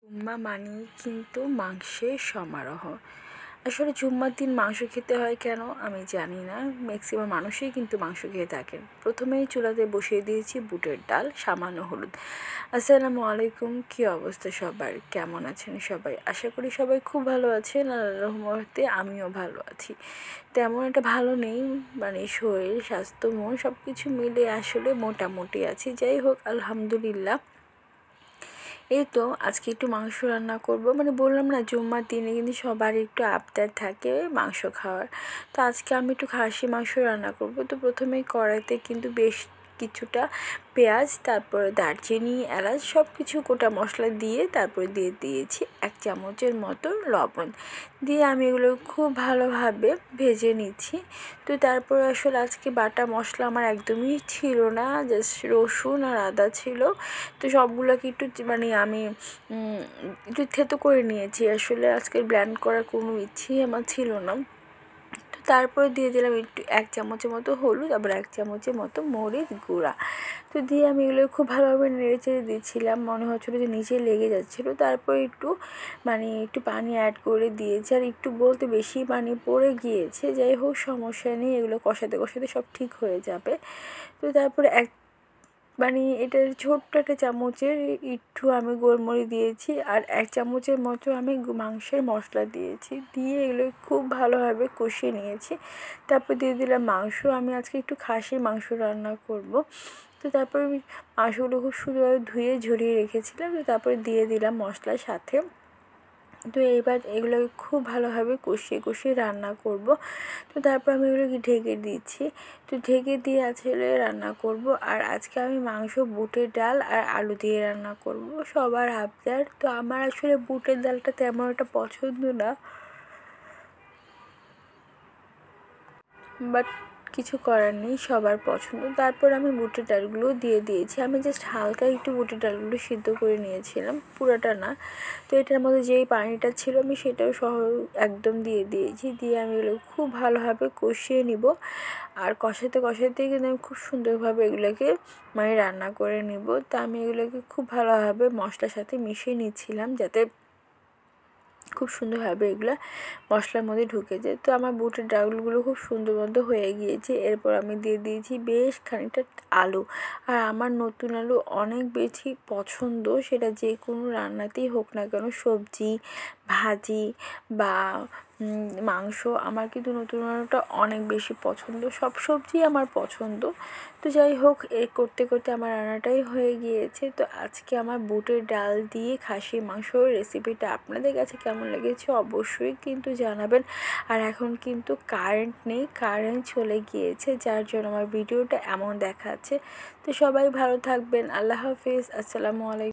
জুম্মা মানেই কিন্তু মাংসের সমারোহ। আসলে জুম্মার দিন মাংস খেতে হয় কেন আমি জানি না, ম্যাক্সিমাম মানুষই কিন্তু মাংস খেয়ে থাকেন। প্রথমেই চুলাতে বসিয়ে দিয়েছি বুটের ডাল, সামান্য হলুদ। আসসালামু আলাইকুম, কী অবস্থা সবার, কেমন আছেন সবাই? আশা করি সবাই খুব ভালো আছেন। আল্লাহর রহমতে আমিও ভালো আছি। তেমন একটা ভালো নেই, মানে শরীর স্বাস্থ্য মন সব কিছু মিলে আসলে মোটামুটি আছি। যাই হোক, আলহামদুলিল্লাহ। এই তো আজকে একটু মাংস রান্না করব, মানে বললাম না জুম্মার দিনে কিন্তু সবার একটু আবদার থাকে মাংস খাওয়ার। তো আজকে আমি একটু খাসি মাংস রান্না করব। তো প্রথমেই কড়াইতে কিন্তু বেশ কিছুটা পেঁয়াজ, তারপরে দারচিনি, এলাচ সব কিছু গোটা মশলা দিয়ে তারপরে দিয়ে দিয়েছি 1 চামচের মতো লবণ দিয়ে আমি এগুলো খুব ভালোভাবে ভেজে নিচ্ছি। তো তারপরে আসলে আজকে বাটা মশলা আমার একদমই ছিল না, জাস্ট রসুন আর আদা ছিল। তো সবগুলোকে একটু মানে আমি একটু থেতো করে নিয়েছি। আসলে আজকে ব্লেন্ড করার কোনো ইচ্ছেই আমার ছিল না। তো তারপরে দিয়ে দিলাম একটু 1 চামচের মতো হলুদ, আবার 1 চামচের মতো মরিচ গুঁড়া। তো দিয়ে আমি এগুলো খুব ভালোভাবে নেড়ে চেড়ে দিচ্ছিলাম, মনে হচ্ছিলো যে নিচে লেগে যাচ্ছিলো। তারপর একটু পানি অ্যাড করে দিয়েছি, আর একটু বলতে বেশি পানি পড়ে গিয়েছে। যাই হোক, সমস্যা নেই, এগুলো কষাতে কষাতে সব ঠিক হয়ে যাবে। তো তারপরে এটার ছোট্ট একটা চামচের একটু আমি গোলমরিচ দিয়েছি, আর 1 চামচের মতো আমি মাংসের মশলা দিয়েছি, দিয়ে এগুলো খুব ভালোভাবে কষিয়ে নিয়েছি। তারপর দিয়ে দিলাম মাংস। আমি আজকে একটু খাসির মাংস রান্না করব। তো তারপরে আমি মাংসগুলো খুব সুন্দরভাবে ধুয়ে ঝরিয়ে রেখেছিলাম। তো তারপরে দিয়ে দিলাম মশলার সাথে। তো এবার এগুলোকে খুব ভালোভাবে কষিয়ে কষিয়ে রান্না করব। তো তারপর আমি এগুলোকে ঢেকে দিচ্ছি। তো ঢেকে দিয়ে আসলে রান্না করব। আর আজকে আমি মাংস, বুটের ডাল আর আলু দিয়ে রান্না করব, সবার আবদার। তো আমার আসলে বুটের ডালটা তেমন একটা পছন্দ না, বাট কিছু করার নেই, সবার পছন্দ। তারপর আমি বুটের ডালগুলো দিয়ে দিয়েছি। আমি জাস্ট হালকা একটু বুটের ডালগুলো সিদ্ধ করে নিয়েছিলাম, পুরোটা না। তো এটার মধ্যে যেই পানিটা ছিল আমি সেটাও একদম দিয়ে দিয়েছি। দিয়ে আমি এগুলো খুব ভালোভাবে কষিয়ে নিব। আর কষাতে কষাতে কিন্তু আমি খুব সুন্দরভাবে এগুলোকে মানে রান্না করে নিব। তো আমি এগুলোকে খুব ভালোভাবে মশলার সাথে মিশিয়ে নিচ্ছিলাম, যাতে খুব সুন্দরভাবে এগুলো মশলার মধ্যে ঢুকে যায়। তো আমার বুটের ডালগুলো খুব সুন্দর মতো হয়ে গিয়েছে। এরপর আমি দিয়ে দিয়েছি বেশ খানিকটা আলু। আর আমার নতুন আলু অনেক বেশি পছন্দ, সেটা যে কোনো রান্নাতেই হোক না কেন, সবজি, ভাজি বা মাংস, আমার কিন্তু নতুন আলুটা অনেক বেশি পছন্দ। সব সবজিই আমার পছন্দ। তো যাই হোক, করতে করতে আমার রান্নাটাই হয়ে গিয়েছে। তো আজকে আমার বুটের ডাল দিয়ে খাসির মাংসর রেসিপিটা আপনাদের কাছে কেমন লেগেছে অবশ্যই কিন্তু জানাবেন। আর এখন কিন্তু কারেন্ট নেই, কারেন্ট চলে গিয়েছে, যার জন্য আমার ভিডিওটা এমন দেখাচ্ছে। তো সবাই ভালো থাকবেন। আল্লাহ হাফিজ, আসসালামু আলাইকুম।